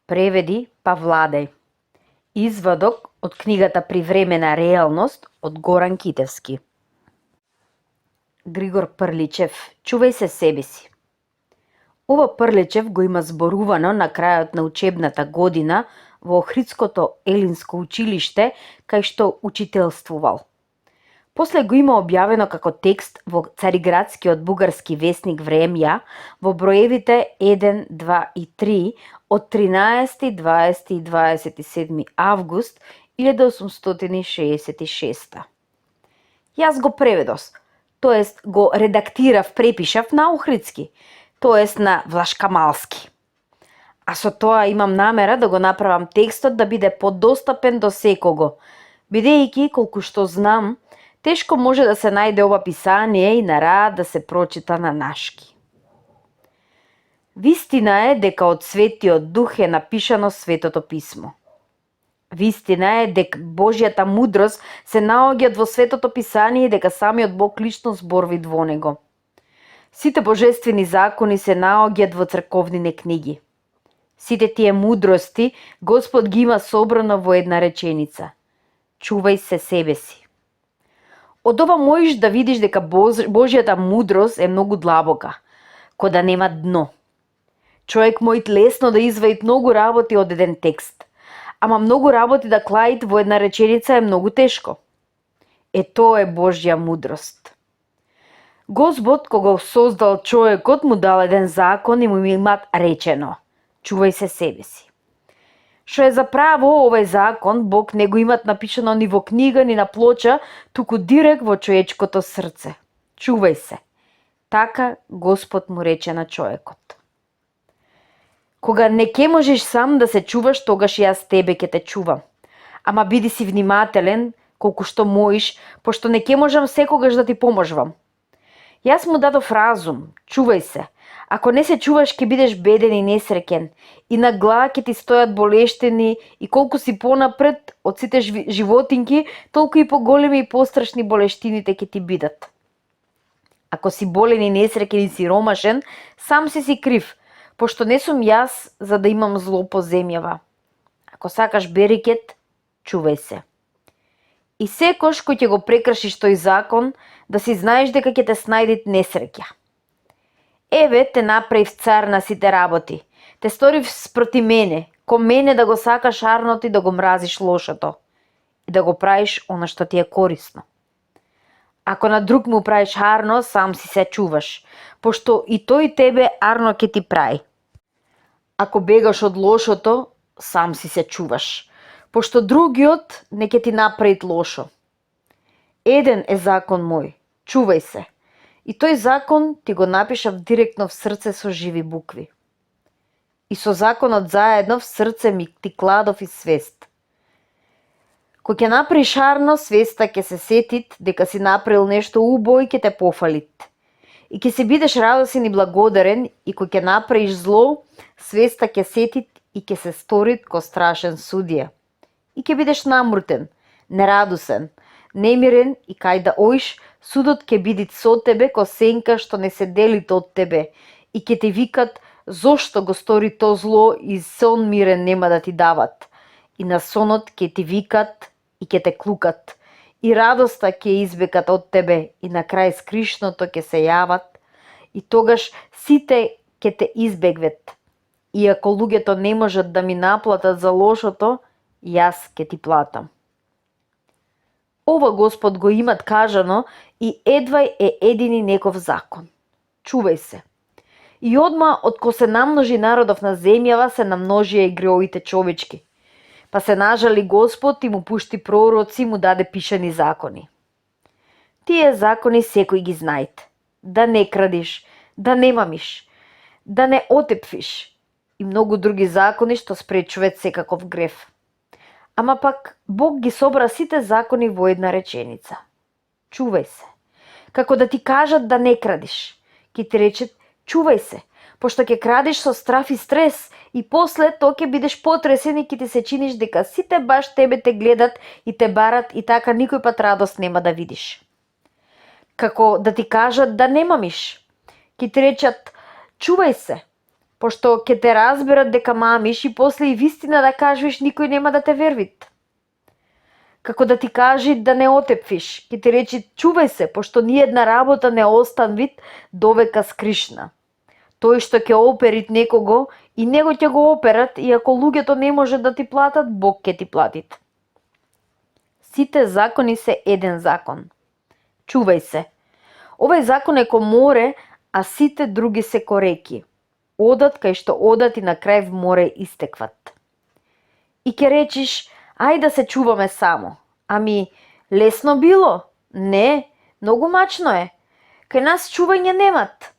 Преведи па владај. Извадок од книгата Привремена реалност од Горан Китевски. Григор Прличев, чувај се себе си. Ова Прличев го има зборувано на крајот на учебната година во Охридското елинско училиште, кај што учителствувал. После го има објавено како текст во Цариградскиот бугарски весник Времја во броевите 1, 2 и 3 од 13, 20 и 27 август 1866. Јас го преведов, тоест го редактирав, препишав на охридски, тоест на влашкамалски. А со тоа имам намера да го направам текстот да биде подостапен до секого, бидејќи, колку што знам, тешко може да се најде ова писание и на рад да се прочита на нашки. Вистина е дека од Светиот Дух е напишано Светото писмо. Вистина е дека Божјата мудрост се наоѓаат во Светото писание и дека самиот Бог лично зборви во него. Сите божествени закони се наоѓаат во црковниве книги. Сите тие мудрости Господ ги има собрано во една реченица. Чувај се себе си. Од ова можеш да видиш дека Божјата мудрост е многу длабока, кој да нема дно. Човек мојт лесно да извади многу работи од еден текст, ама многу работи да клаит во една реченица е многу тешко. Тоа е Божја мудрост. Господ, кога создал човекот, му дал еден закон и му имат речено: чувај се себе си. Што е заправо овој закон, Бог не го имат напишано ни во книга, ни на плоча, туку директ во човечкото срце. Чувај се. Така Господ му рече на човекот. Кога не ке можеш сам да се чуваш, тогаш јас тебе ќе те чувам. Ама биди си внимателен, колку што можеш, пошто не ке можам секогаш да ти поможувам. Јас му дадов разум, чувај се. Ако не се чуваш, ќе бидеш беден и несреќен, и на глава ќе ти стојат болештени, и колку си понапред од сите животинки, толку и поголеми и пострашни болештините ќе ти бидат. Ако си болен и несреќен и сиромашен, сам си крив, пошто не сум јас за да имам зло по земјава. Ако сакаш берекет, чувај се. И секош кој ќе го прекршиш тој закон, да си знаеш дека ќе те снајдет несреќа. Еве те направив цар на сите работи. Те сторив спроти мене, кон мене да го сакаш арното и да го мразиш лошото. И да го правиш она што ти е корисно. Ако на друг му правиш арно, сам си се чуваш, пошто и тој тебе арно ќе ти прави. Ако бегаш од лошото, сам си се чуваш, пошто другиот не ќе ти направи лошо. Еден е закон мој, чувај се. И тој закон ти го напишав директно в срце со живи букви. И со законот заедно в срце ми ти кладов и свест. Кој ќе направиш арно, свеста ќе се сетит дека си направил нешто убаво и ќе те пофалит. И ќе се бидеш радосен и благодарен, и кој ќе направиш зло, свеста ќе сетит и ќе се сторит ко страшен судија. И ќе бидеш намрутен, нерадосен, немирен и кај да оиш, судот ќе биде со тебе ко сенка што не се делит од тебе и ќе ти викат зошто го стори то зло и сон мирен нема да ти дават. И на сонот ќе ти викат и ќе те клукат. И радоста ќе избегат од тебе и на крај скришното ќе се јават и тогаш сите ќе те избегвет. Иако луѓето не можат да ми наплатат за лошото, јас ќе ти платам. Ова Господ го имат кажано и едвај е едини неков закон. Чувај се. И одма од ко се намножи народов на земјава, се намножија и греовите човечки. Па се нажали Господ и му пушти пророци, му даде пишани закони. Тие закони секој ги знаете. Да не крадиш, да не мамиш, да не отепфиш и многу други закони што спречуваат секаков грев. Ама пак Бог ги собра сите закони во една реченица. Чувај се. Како да ти кажат да не крадиш, ќе ти речат чувај се, пошто ќе крадеш со страф и стрес и после тоа ќе бидеш потресен и ќе ти се чиниш дека сите баш тебе те гледат и те барат и така никој пат радост нема да видиш. Како да ти кажат да не мамиш, ќе ти речат чувај се, пошто ќе те разберат дека мамиш и после и вистина да кажеш никој нема да те вервит. Како да ти кажи да не отепвиш, ќе ти речи чувај се, пошто ни една работа не останвит довека скришна. Тој што ќе оперит некого и него ќе го операт, и ако луѓето не може да ти платат, Бог ќе ти платит. Сите закони се еден закон. Чувај се. Овој закон е ко море, а сите други се ко реки. Одат кај што одат и на крај в море истекват. И ќе речиш, ај да се чуваме само. Ами, лесно било? Не, многу мачно е. Кај нас чување немат.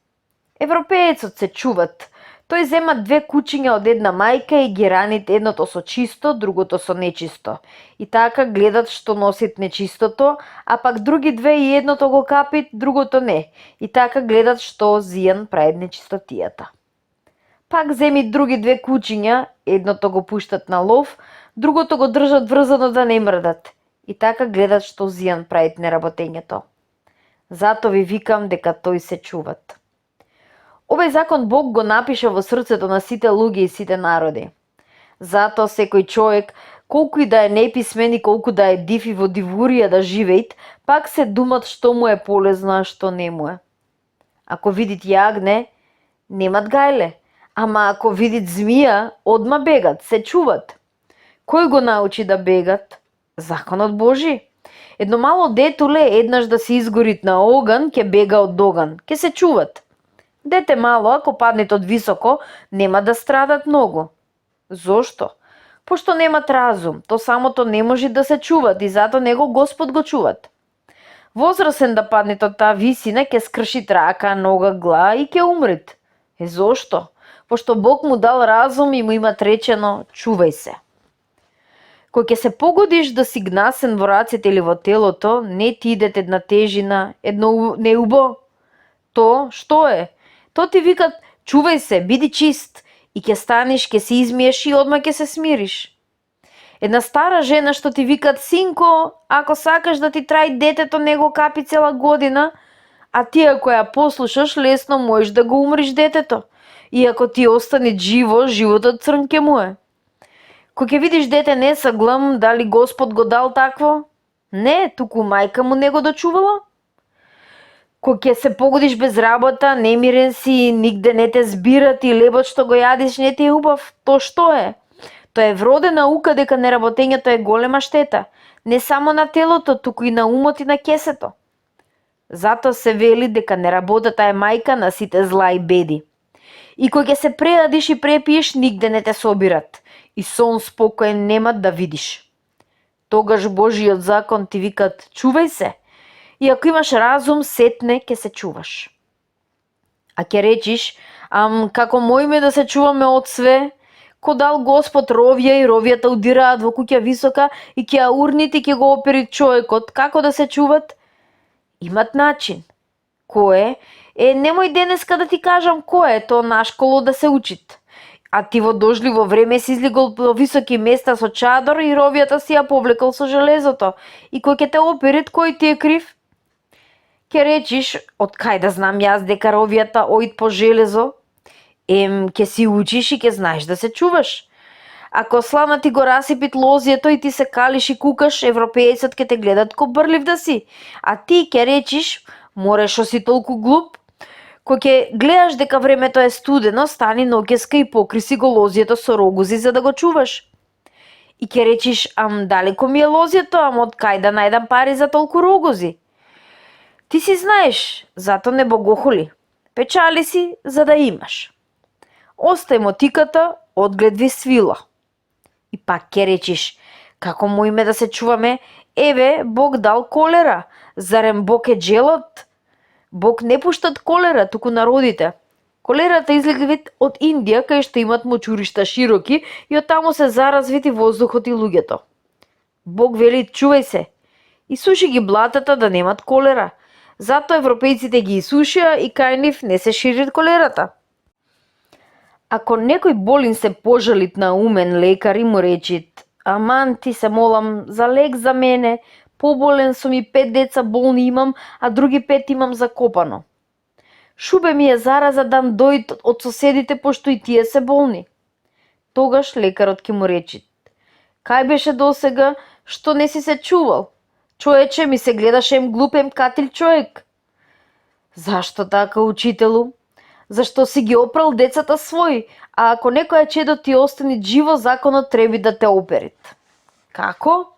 Европеецот се чуват. Тој зема 2 кучиња од една мајка и ги ранит едното со чисто, другото со нечисто. И така гледат што носит нечистото, а пак други 2 и едното го капит, другото не. И така гледат што зијан правит нечистотијата. Пак земи други 2 кучиња, едното го пуштат на лов, другото го држат врзано да не мрдат. И така гледат што зијан правит неработењето. Зато ви викам дека тој се чуват. Овој закон Бог го напиша во срцето на сите луѓе и сите народи. Зато секој човек, колку и да е неписмен и колку да е див и во дивурија да живеит, пак се думат што му е полезно, а што не му е. Ако видит јагне, немат гајле, ама ако видит змија, одма бегат, се чуват. Кој го научи да бегат? Законот Божи. Едно мало детуле еднаш да се изгорит на оган, ќе бега од оган, ќе се чуват. Дете мало, ако паднет од високо, нема да страдат многу. Зошто? Пошто немат разум, то самото не може да се чуват и зато него Господ го чуват. Возрасен да паднет од таа висина, ќе скршит рака, нога, глава и ќе умрет. Зошто? Пошто Бог му дал разум и му имат речено, чувај се. Кој ќе се погодиш да си гнасен во рацете или во телото, не ти идет една тежина, едно неубо. То, што е? То ти викат, чувај се, биди чист, и ќе станеш, ќе се измиеш и одма ќе се смириш. Една стара жена што ти викат, синко, ако сакаш да ти траи детето, не го капи цела година, а ти ако ја послушаш, лесно можеш да го умриш детето. И ако ти остане живо, животот црн ке му е. Кој ќе видиш дете не саглам, дали Господ го дал такво? Не, туку мајка му не го дочувала. Кој ќе се погодиш без работа, немирен си, нигде не те збират и лебот што го јадиш не ти е убав, то што е? Тоа е вродена наука дека неработењето е голема штета, не само на телото, туку и на умот и на кесето. Зато се вели дека неработата е мајка на сите зла и беди. И кој ќе се преадиш и препиеш, нигде не те собират, и сон спокоен немат да видиш. Тогаш Божиот закон ти викат, чувај се, и ако имаш разум, сетне ќе се чуваш. А ќе речиш, како моиме да се чуваме од све, ко дал Господ ровја и ровјата удираат во куќа висока и ќе ја урнит и ќе го оперит човекот, како да се чуват? Имат начин. Кој е? Немој денеска да ти кажам кој е, то нашколо да се учит. А ти во дожливо време си излегол во високи места со чадор и ровјата си ја повлекал со железото. И кој ќе те оперит, кој ти е крив? Ке речиш, од кај да знам јас дека ровјата оид по железо? Ке си учиш и ке знаеш да се чуваш. Ако слана ти го расипит лозието и ти се калиш и кукаш, европеецот ке те гледат ко брлив да си. А ти ке речиш, море шо си толку глуп? Кој ќе гледаш дека времето е студено, стани ноќеска и покри си го лозието со рогузи за да го чуваш. И ке речиш, далеко ми е лозието, од кај да најдам пари за толку рогузи? Ти си знаеш, зато не богохули. Печали си, за да имаш. Остај мотиката, одгледви свила. И пак ке речиш, како му име да се чуваме, еве, Бог дал колера, зарем Бог е джелот? Бог не пуштат колера, туку народите. Колерата излезе од Индија, кај што имат мочуришта широки и оттаму се заразвити воздухот и луѓето. Бог вели, чувај се, исуши ги блатата да немат колера. Зато европејците ги исушија и кај нив не се шири колерата. Ако некој болин се пожалит на умен лекар и му речит, аман ти се молам за лек за мене, поболен сум и 5 деца болни имам, а други 5 имам закопано. Шубе ми е зараза дан дојд од соседите, пошто и тие се болни. Тогаш лекарот ќе му рече: кај беше досега, што не си се чувал? Човече, ми се гледаше ем глуп, ем катил човек. Зашто така, учителу? Зашто си ги опрал децата своји, а ако некоја чедо ти остани живо, законот треби да те оперит. Како?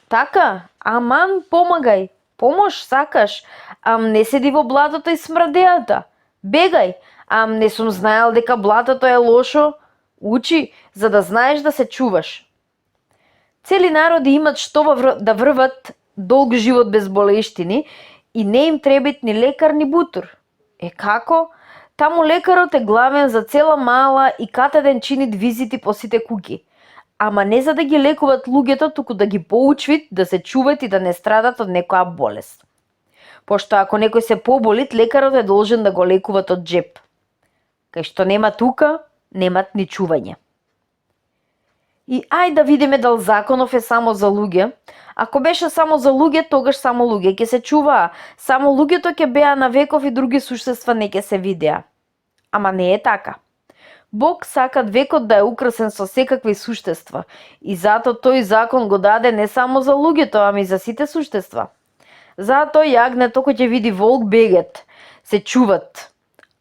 Така, аман, помагај, помош сакаш, ам не седи во блатото и смрадеата. Бегај, ам не сум знаел дека блатото е лошо. Учи, за да знаеш да се чуваш. Цели народи имат што да врват долг живот без болештини и не им требит ни лекар ни бутур. Како? Таму лекарот е главен за цела мала и катеден чинит визити по сите куќи. Ама не за да ги лекуват луѓето, туку да ги поучвит да се чуват и да не страдат од некоја болест. Пошто ако некој се поболит, лекарот е должен да го лекуват од джеп. Кај што нема тука, немат ни чување. И ај да видиме дал законов е само за луѓе. Ако беше само за луѓе, тогаш само луѓе ќе се чуваа. Само луѓето ќе беа на веков и други суштества не ќе се видеа. Ама не е така. Бог сака векот да е украсен со секакви суштества и затоа тој закон го даде не само за луѓето, ами за сите суштества. Затоа јагнето кој ќе види волк бегет, се чуват.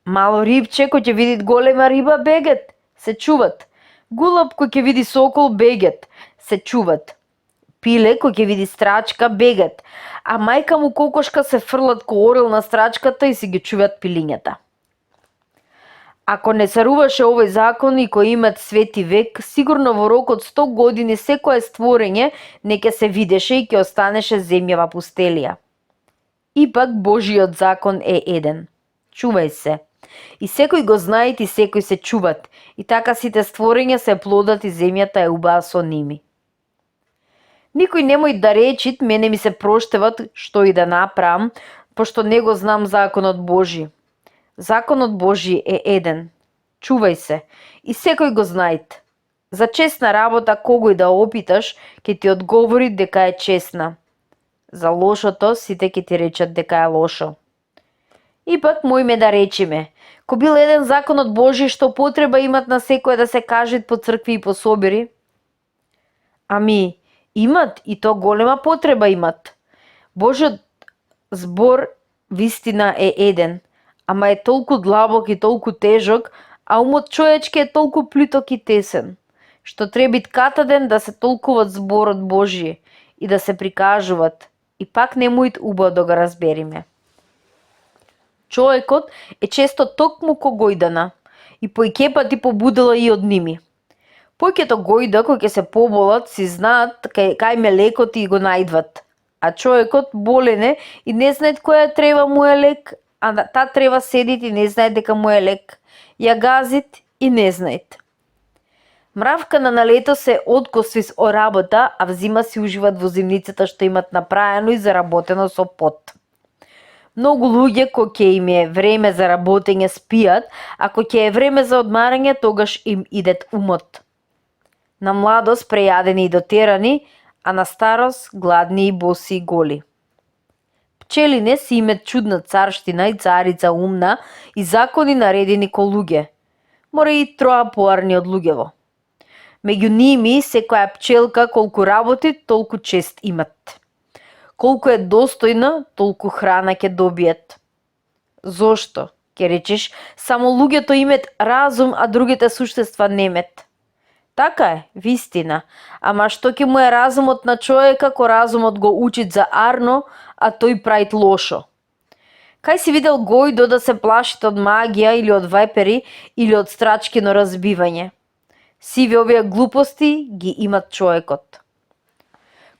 Мало рибче кој ќе види голема риба бегет, се чуват. Гулаб кој ќе види сокол бегет, се чуват. Пиле кој ќе види страчка бегет, а мајка му кокошка се фрлат ко орел на страчката и си ги чуват пилињата. Ако не царуваше овој закон и кој имат свети век, сигурно во рок од 100 години секое створење не ќе се видеше и ќе останеше земјава пустелија. Ипак Божиот закон е еден. Чувај се. И секој го знаат и секој се чуват. И така сите створења се плодат и земјата е убава со ними. Никој немој да речит, мене ми се проштеват што и да направам, пошто не го знам законот Божи. Законот Божи е еден. Чувај се. И секој го знаат. За честна работа когој да опиташ, ќе ти одговори дека е честна. За лошото сите ќе ти речат дека е лошо. Ипак мојме да речеме, ко бил еден законот Божи, што потреба имат на секој да се кажат по цркви и по собори? Ами, имат и то голема потреба имат. Божиот збор вистина е еден, ама е толку длабок и толку тежок, а умот човечки е толку плиток и тесен, што требит катаден да се толкуват зборот Божи и да се прикажуват, и пак немојт убаво да го разбериме. Човекот е често токму ко гојдана и појкепат и побудила и од ними. Појкето гојда кој ќе се поболат си знаат кај ме лекот и го најдват, а човекот болен е и не знаат која треба му е лек, а та треба седит и не знаат дека му е лек. Ја газит и не знаат. Мравка на лето се откосви о работа, а взима си уживат во зимницата што имат направено и заработено со пот. Многу луѓе кој ќе им е време за работење спијат, а кој ќе е време за одмарање, тогаш им идет умот. На младост прејадени и дотерани, а на старост гладни и боси и голи. Пчелине си имат чудна царштина и царица умна и закони наредени ко луѓе. Мора и троа поарни од луѓево. Меѓу ними секоја пчелка колку работи, толку чест имат. Колку е достојна, толку храна ќе добиет. Зошто? Ке речеш, само луѓето имат разум, а другите суштества немет. Така е, вистина, ама што ќе му е разумот на човека, ко разумот го учит за арно, а тој прави лошо? Кај си видел гојдо да се плашит од магија или од вајпери или од страчкино разбивање? Сиве овие глупости ги имат човекот.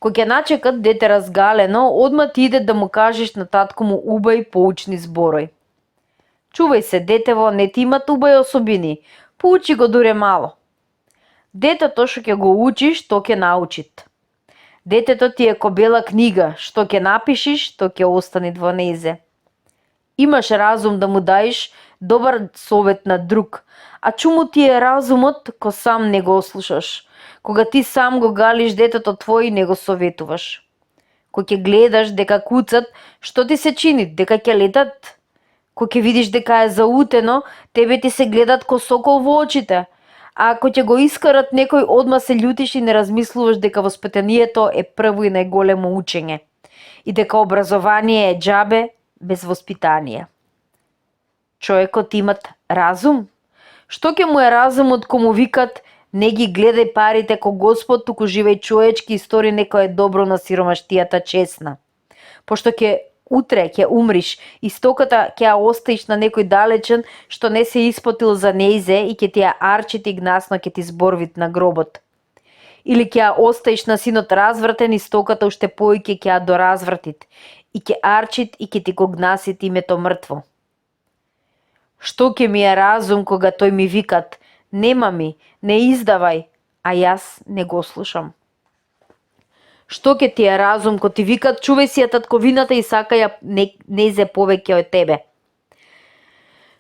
Кој ќе начекат дете разгалено, одма ти иде да му кажеш на татко му убај поучни зборој. Чувај се, детево, не ти имат убај особини, поучи го дуре мало. Детето што ќе го учиш, то ќе научит. Детето ти е ко бела книга, што ќе напишиш, то ќе остане во незе. Имаш разум да му даеш добар совет на друг, а чуму ти е разумот ко сам не го ослушаш, кога ти сам го галиш детето твој не го советуваш. Кој ќе гледаш дека куцат, што ти се чини, дека ќе летат? Кога ќе видиш дека е заутено, тебе ти се гледат ко сокол во очите. А ако ќе го искарат некој, одма се љутиш и не размислуваш дека воспитанието е прво и најголемо учење. И дека образование е џабе без воспитание. Човекот имат разум? Што ќе му е разумот кога му викат не ги гледај парите ко Господ, туку живеј човечки и стори некое добро на сиромаштијата чесна. Пошто утре ќе умриш и стоката ќе ја оставиш на некој далечен што не се испотил за неизе и ќе ти ја арчит и гнасно ќе ти зборвит на гробот. Или ќе ја оставиш на синот развртен и стоката уште поиќе ќе ја доразвртит и ќе арчит и ќе ти го гнасит името мртво. Што ќе ми е разум кога тој ми викат нема ми, не издавај, а јас не го слушам. Што ќе ти е разум кога ти викат чувај си ја татковината и сака ја незе повеќе од тебе?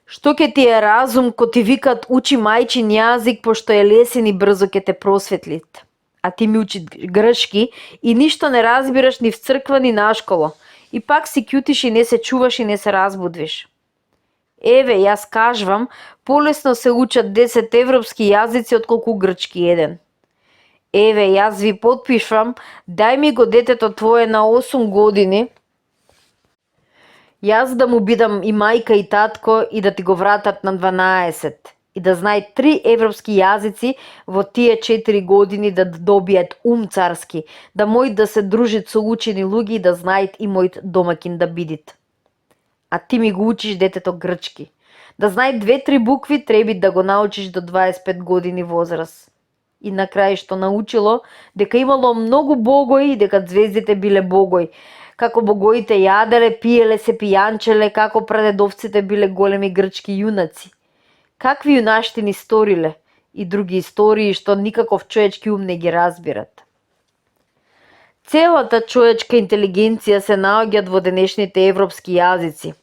Што ќе ти е разум кога ти викат учи мајчин јазик пошто е лесен и брзо ќе те просветлит? А ти ми учи грчки и ништо не разбираш ни в црква ни на школа. И пак си кјутиш и не се чуваш и не се разбудвиш. Еве, јас кажвам, полесно се учат 10 европски јазици отколку грчки еден. Еве, јас ви потпишвам, дај ми го детето твое на 8 години, јас да му бидам и мајка и татко и да ти го вратат на 12 и да знае 3 европски јазици во тие 4 години да добијат ум царски, да мојт да се дружит со учени луѓе и да знаат и мојт домакин да бидит. А ти ми го учиш детето грчки. Да знае 2-3 букви треба да го научиш до 25 години возраст. И на крај што научило дека имало многу богои и дека звездите биле богои. Како богоите јаделе, пиеле се пијанчеле, како прадедовците биле големи грчки јунаци. Какви јунаштини сториле и други истории што никаков човечки ум не ги разбират. Целата човечка интелигенција се наоѓаат во денешните европски јазици,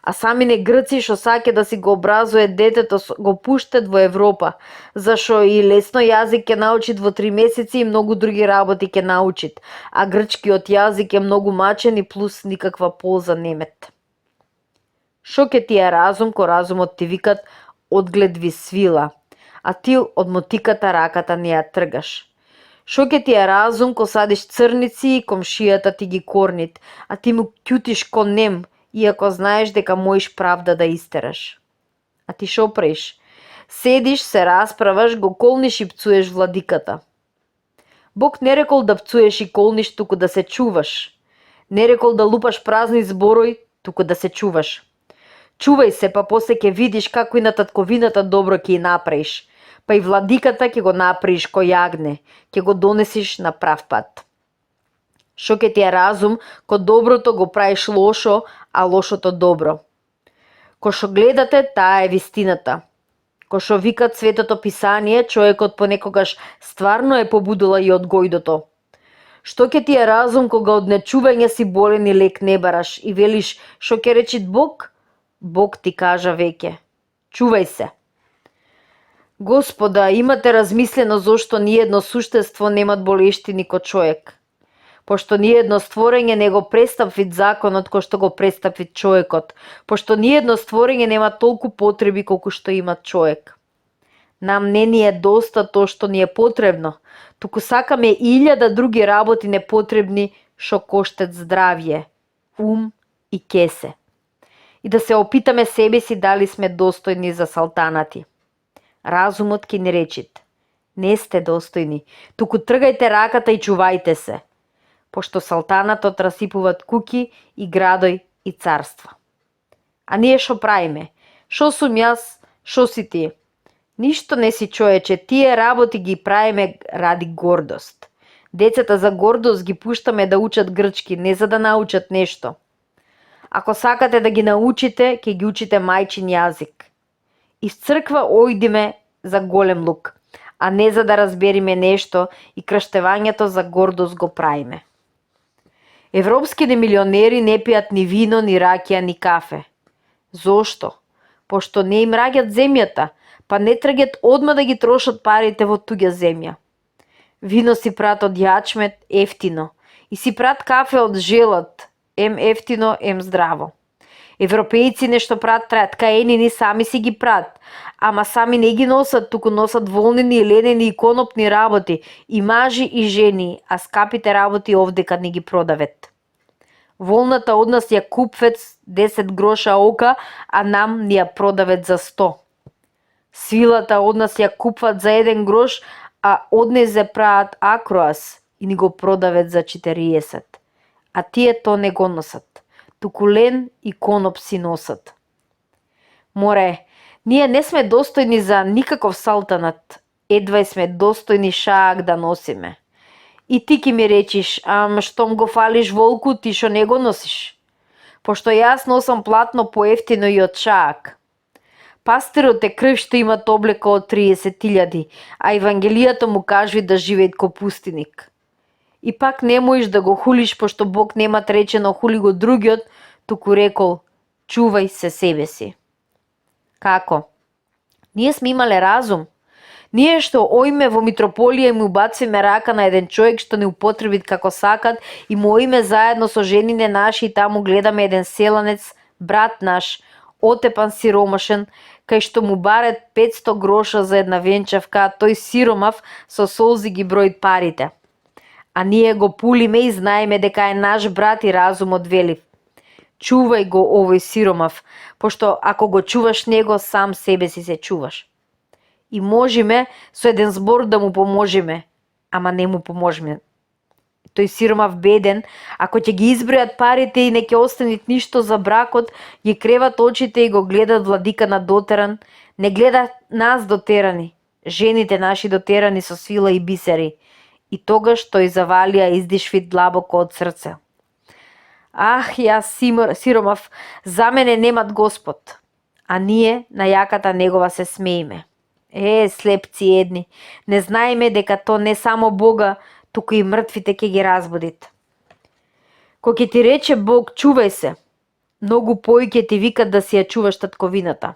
а самите грци што саќе да си го образуе детето го пуштат во Европа, зашо и лесно јазик ќе научит во 3 месеци и многу други работи ќе научит, а грчкиот јазик е многу мачен и плюс никаква полза немет. Шо ќе ти е разум ко разумот ти викат одглед ви свила, а ти од мотиката раката не ја тргаш. Шо ќе ти е разум ко садиш црници и комшијата ти ги корнит, а ти му кјутиш ко нем, иако знаеш дека можеш правда да истераш. А ти шо преш? Седиш, се расправаш, го колниш и пцуеш владиката. Бог не рекол да пцуеш и колниш, туку да се чуваш. Не рекол да лупаш празни зборои, туку да се чуваш. Чувај се, па после ќе видиш како и на татковината добро ќе и направиш. Па и владиката ќе го направиш кој јагне, ќе го донесиш на прав пат. Шо ќе ти е разум, ко доброто го правиш лошо, а лошото добро. Ко шо гледате, таа е вистината. Ко шо викат Светото Писание, човекот понекогаш стварно е побудила и од гојдото. Што ќе ти е разум кога од нечување си болен и лек не бараш и велиш шо ќе речит Бог? Бог ти кажа веќе, чувај се. Господа, имате размислено зошто ниедно суштество немат болештини ко човек? Пошто ниедно створење не го престапвит законот кој што го престапвит човекот, пошто ниедно створење нема толку потреби колку што има човек. Нам не ни е доста тоа што ни е потребно, туку сакаме 1000 други работи непотребни што коштат здравје, ум и кесе. И да се опитаме себе си дали сме достојни за салтанати. Разумот ки ни речит, не сте достојни, туку тргајте раката и чувајте се, пошто салтанатот расипуваат куки и градој и царства. А ние шо правиме? Шо сум јас, шо си ти? Ништо не си човече, тие работи ги правиме ради гордост. Децата за гордост ги пуштаме да учат грчки, не за да научат нешто. Ако сакате да ги научите, ќе ги учите мајчин јазик. И в црква ојдиме за голем лук, а не за да разбериме нешто и крштевањето за гордост го правиме. Европските милионери не пијат ни вино, ни ракија, ни кафе. Зошто? Пошто не им раѓат земјата, па не тргат одма да ги трошат парите во туѓа земја. Вино си прат од јачмет ефтино и си прат кафе од желат, ем ефтино, ем здраво. Европејци нешто прават, ткаенини сами си ги прават, ама сами не ги носат, туку носат волнени, ленени и конопни работи, и мажи и жени, а скапите работи овдека не ги продавет. Волната од нас ја купвет 10 гроша ока, а нам ни ја продавет за 100. Свилата од нас ја купват за 1 грош, а од незе прават акроас и ни го продавет за 40. А тие то не го носат, туку лен и коноп си носат. Море, ние не сме достојни за никаков салтанат, едва сме достојни шаак да носиме. И ти ки ми речиш, штом го фалиш волку, ти шо не го носиш? Пошто јас носам платно поевтино и од шаак. Пастирот е крв што имат облека од 30.000, а Евангелијата му кажи да живеет ко пустиник. И пак не можеш да го хулиш, пошто Бог нема речено хули го другиот, туку рекол, чувај се себе си. Како? Ние сме имале разум. Ние што оиме во митрополија и му бациме рака на еден човек што не употребит како сакат и му оиме заедно со женине наши и таму гледаме еден селанец, брат наш, отепан сиромашен, кај што му барет 500 гроша за една венчавка, а тој сиромав со солзи ги броит парите. А ние го пулиме и знаеме дека е наш брат и разумот велив. Чувај го овој сиромав, пошто ако го чуваш него, сам себе си се чуваш. И можеме со еден збор да му поможеме, ама не му поможеме. Тој сиромав беден, ако ќе ги избројат парите и не ќе останет ништо за бракот, ги креват очите и го гледат владика на дотеран, не гледат нас дотерани, жените наши дотерани со свила и бисери. И тогаш тој завалија издишвит длабоко од срце. Ах, јас сиромав, за мене немат Господ, а ние на јаката негова се смееме. Слепци едни, не знаеме дека то не само Бога, туку и мртвите ќе ги разбудит. Кој ќе ти рече Бог, чувај се, многу поиќе ти викат да си ја чуваш татковината.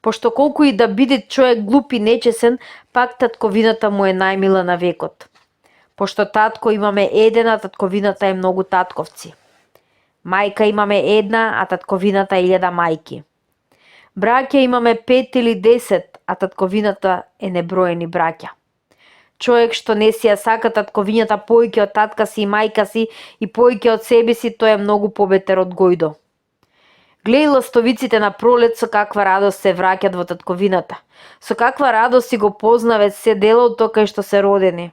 Пошто колку и да биде човек глуп и нечесен, пак татковината му е најмила на векот. Пошто татко имаме еден, а татковината е многу татковци. Мајка имаме една, а татковината 1000 мајки. Браќа имаме 5 или 10, а татковината е неброени браќа. Човек што не си ја сака татковината поиќе од татка си и мајка си и поиќе од себе си, тој е многу побетер од гојдо. Гледај ластовиците на пролет со каква радост се враќат во татковината. Со каква радост си го познаве се делото кај што се родени.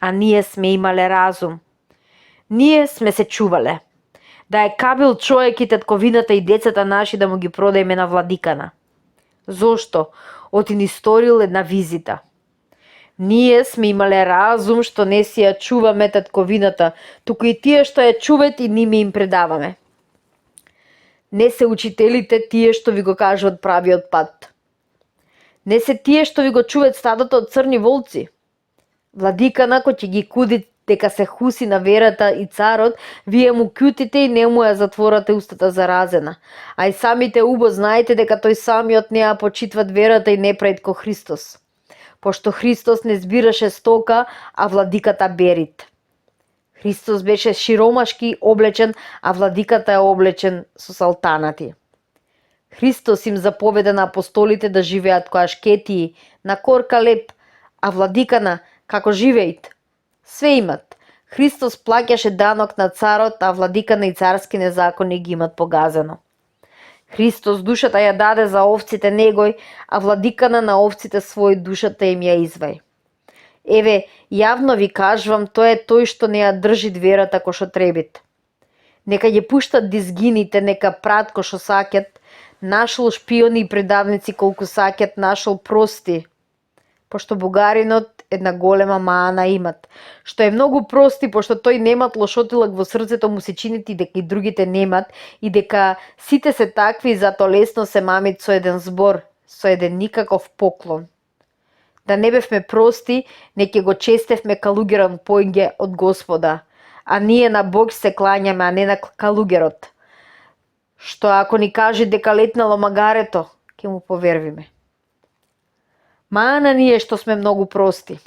А ние сме имале разум. Ние сме се чувале. Да е кабил човек и татковината и децата наши да му ги продајме на владикана. Зошто? Оти ни сторил една визита. Ние сме имале разум што не си ја чуваме татковината, туку и тие што ја чуват и ние им предаваме. Не се учителите тие што ви го кажуват правиот пат. Не се тие што ви го чуват стадото од црни волци. Владикана кој ќе ги куди дека се хуси на верата и царот, вие му кјутите и не му ја затворате устата заразена. А и самите убо знаете дека тој самиот не ја почитват верата и не пред ко Христос. Пошто Христос не збираше стока, а владиката берит. Христос беше широмашки облечен, а владиката е облечен со салтанати. Христос им заповеда на апостолите да живеат која шкетии, на корка леп, а владикана како живеит. Све имат. Христос плаќаше данок на царот, а владикана и царскине закони ги имат погазено. Христос душата ја даде за овците негој, а владикана на овците свој душата им ја извај. Еве, јавно ви кажувам, тој е тој што не ја држи верата кој што требит. Нека ја пуштат дизгините, нека прат кој што сакат, нашол шпиони и предавници колку сакат, нашол прости. Пошто бугаринот една голема маана имат, што е многу прости, пошто тој немат лошотилак во срцето му се чинити дека и другите немат и дека сите се такви и зато лесно се мамит со еден збор, со еден никаков поклон. Да не бевме прости, не ќе го честевме калугерон поиње од Господа, а ние на Бог се клањаме, а не на калугерот. Што ако ни каже дека летнало магарето, ќе му повервиме. Маана ни е што сме многу прости.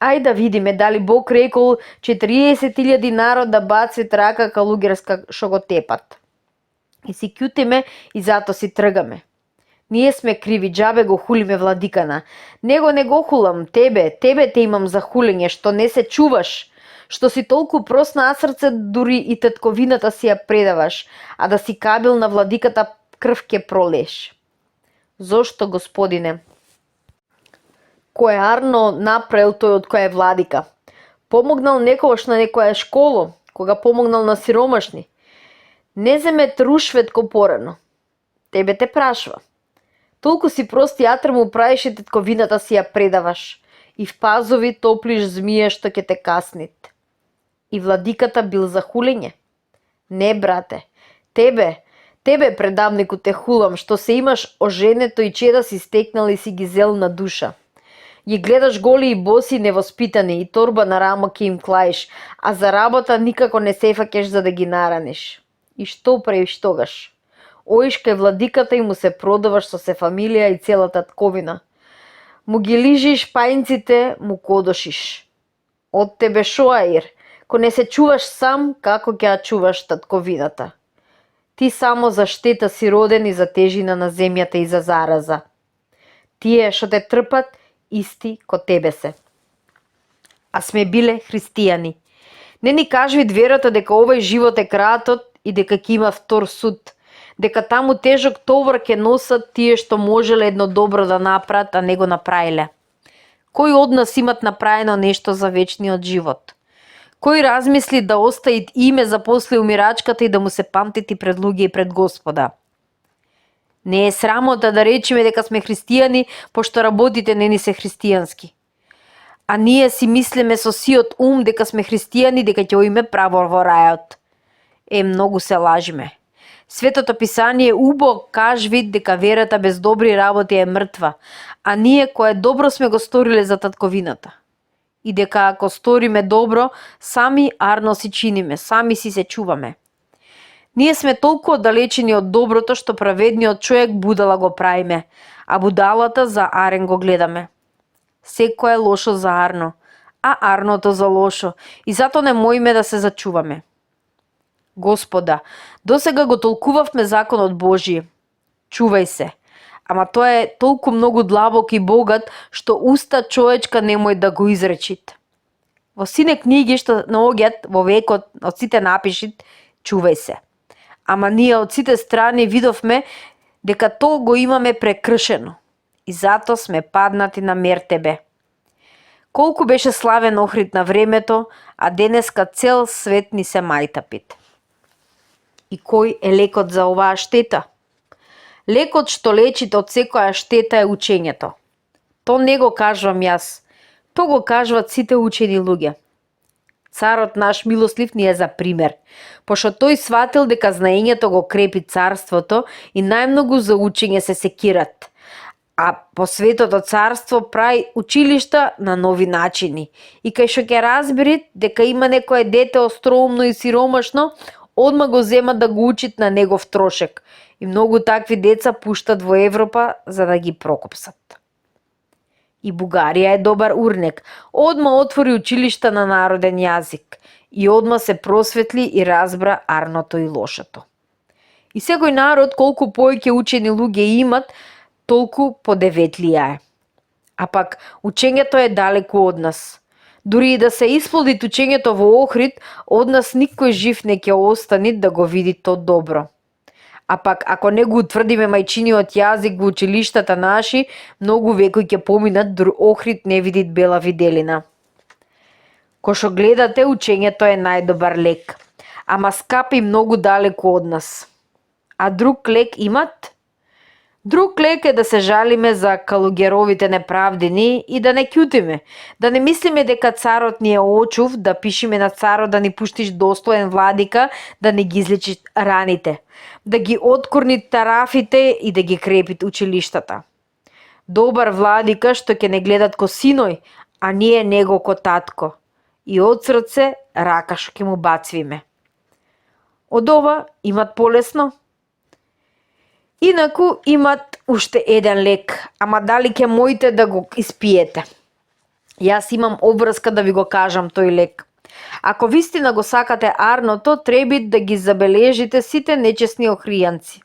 Ај да видиме дали Бог рекол 40.000 народ да баци трака калугерска што го тепат. И си кјутиме и зато си тргаме. Ние сме криви, џабе го хулиме владикана. Него не го хулам, тебе те имам за хулење, што не се чуваш, што си толку прост на срце, дури и татковината си ја предаваш, а да си кабил на владиката крв ке пролеш. Зошто, Господине? Кој Арно направил тој од која е владика? Помогнал некогаш на некоја школо, кога помогнал на сиромашни? Не земе рушветко порано. Тебе те прашва. Толку си прост јатр му правиш и татковината си ја предаваш. И в пазови топлиш змија што ќе те каснит. И владиката бил за хулење? Не, брате. Тебе предавнику те хулам, што се имаш оженето и чеда си стекнал и си ги зел на душа. Ги гледаш голи и боси невоспитани и торба на рамо ке им клаиш, а за работа никако не се фаќаш за да ги нараниш. И што правиш тогаш? Оиш кај владиката и му се продаваш со се фамилија и цела татковина. Му ги лижиш пајнците, му кодошиш. Од тебе шо, Аир? Ко не се чуваш сам, како ќе ја чуваш татковината? Ти само за штета си роден и за тежина на земјата и за зараза. Тие што те трпат, исти ко тебе се. А сме биле христијани. Не ни кажи верата дека овој живот е кратот и дека ќе има втор суд, дека таму тежок товар ќе носат тие што можеле едно добро да направат, а не го направиле. Кој од нас имат направено нешто за вечниот живот? Кој размисли да остави име за после умирачката и да му се памтити пред луѓе и пред Господа? Не е срамота да речеме дека сме христијани, пошто работите не ни се христијански. А ние си мислиме со сиот ум дека сме христијани, дека ќе оиме право во рајот. Многу се лажиме. Светото писание убо кажви дека верата без добри работи е мртва, а ние кое добро сме го сториле за татковината. И дека ако сториме добро, сами арно си чиниме, сами си се чуваме. Ние сме толку оддалечени од доброто што праведниот човек будала го правиме, а будалата за арен го гледаме. Секој е лошо за арно, а арното за лошо, и зато не моиме да се зачуваме. Господа, досега го толкувавме законот Божи. Чувај се. Ама тоа е толку многу длабок и богат, што уста човечка немој да го изречит. Во сине книги што наоѓаат во векот, од сите напишит, чувај се. Ама ние од сите страни видовме дека тоа го имаме прекршено. И зато сме паднати на мертебе. Колку беше славен Охрид на времето, а денеска цел свет ни се мајтапит. И кој е лекот за оваа штета? Лекот што лечите од секоја штета е учењето. То не го кажувам јас, то го кажуват сите учени луѓе. Царот наш милослив ни е за пример, пошто тој сватил дека знаењето го крепи царството и најмногу за учење се секират. А по светото царство прави училишта на нови начини. И кај што ќе разбери дека има некое дете остроумно и сиромашно, одма го земат да го учит на негов трошек. И многу такви деца пуштат во Европа за да ги прокопсат. И Бугарија е добар урнек. Одма отвори училишта на народен јазик. И одма се просветли и разбра арното и лошото. И секој народ, колку повеќе учени луѓе имат, толку подеветлија е. А пак, учењето е далеку од нас. Дури и да се исполни учењето во Охрид, од нас никој жив не ќе остани да го види то добро. А пак, ако не го утврдиме мајчиниот јазик во училиштата наши, многу векои ќе поминат, дури Охрид не видит бела виделина. Ко што гледате, учењето е најдобар лек, ама скапи многу далеку од нас. А друг лек имат? Друг лек е да се жалиме за калугеровите неправдини и да не кјутиме, да не мислиме дека царот ни е очув, да пишиме на царот да ни пуштиш достоен владика, да не ги излечи раните, да ги откорни тарафите и да ги крепит училиштата. Добар владика што ќе не гледат ко синој, а ние него ко татко. И од срце рака што ќе му бацвиме. Од ова имат полесно? Инаку имат уште еден лек, ама дали ќе моите да го испиете? Јас имам обврска да ви го кажам тој лек. Ако вистина го сакате Арното, треби да ги забележите сите нечесни охријанци,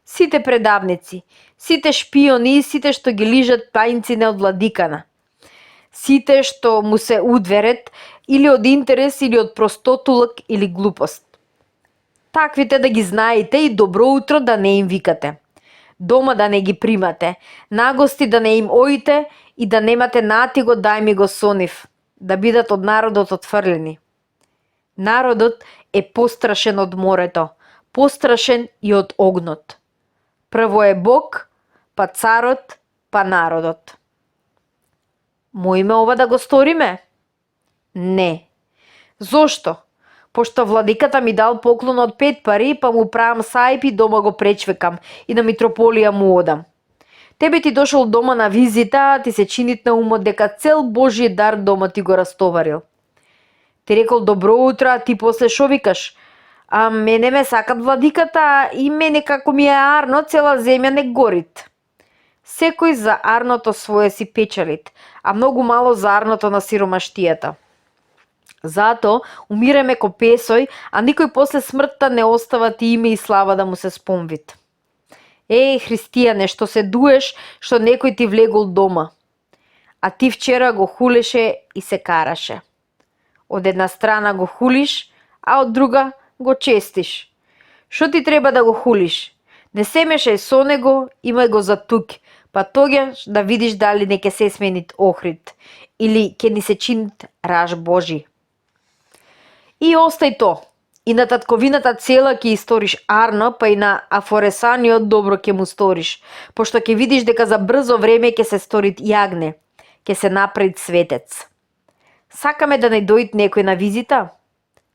сите предавници, сите шпиони и сите што ги лижат тајнците од владикана, сите што му се удверет или од интерес или од простотулок или глупост. Таквите да ги знаете и добро утро да не им викате. Дома да не ги примате, нагости да не им оите и да немате натиго дај ми го со нив, да бидат од народот отфрлени. Народот е пострашен од морето, пострашен и од огнот. Прво е Бог, па царот, па народот. Моиме ова да го сториме? Не. Зошто? Пошто владиката ми дал поклон од 5 пари, па му правам сајп и дома го пречвекам и на митрополија му одам. Тебе ти дошол дома на визита, ти се чинит на умот дека цел Божји дар дома ти го растоварил. Ти рекол добро утро, а ти после шо викаш? А мене ме сакат владиката и мене како ми е Арно, цела земја не горит. Секој за Арното свое си печалит, а многу мало за Арното на сиромаштијата. Зато умиреме ко песој, а никој после смртта не остава ти име и слава да му се спомвит. Христијане, што се дуеш, што некој ти влегол дома, а ти вчера го хулеше и се караше. Од една страна го хулиш, а од друга го честиш. Што ти треба да го хулиш? Не се мешај со него, имај го за тук, па тогаш да видиш дали не ке се сменит Охрид или ке ни се чинит раж Божи. И остај то. И на татковината цела ќе историш Арно, па и на Афоресаниот добро ќе му сториш, пошто ќе видиш дека за брзо време ќе се сторит јагне, ќе се направи светец. Сакаме да не дојд некој на визита?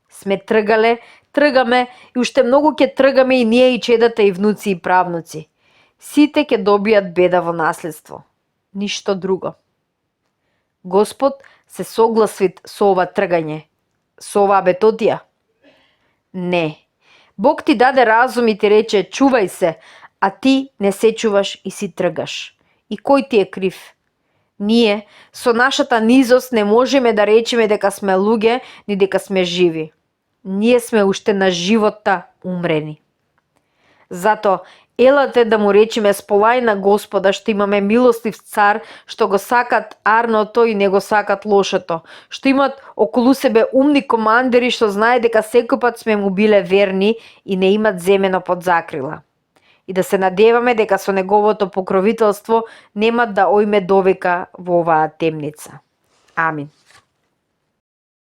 Сме тргале, тргаме и уште многу ќе тргаме и ние и чедата и внуци и правнуци. Сите ќе добијат беда во наследство. Ништо друго. Господ се согласи со ова тргање, со оваа бетотија? Не. Бог ти даде разум и ти рече чувај се, а ти не се чуваш и си тргаш. И кој ти е крив? Ние со нашата низост не можеме да речеме дека сме луѓе ни дека сме живи. Ние сме уште на животта умрени. Зато елате да му речеме сполај на Господа што имаме милостив цар, што го сакат Арното и не го сакат лошото, што имат околу себе умни командери што знае дека секој пат сме му биле верни и не имат земено под закрила. И да се надеваме дека со неговото покровителство нема да ојме довека во оваа темница. Амин.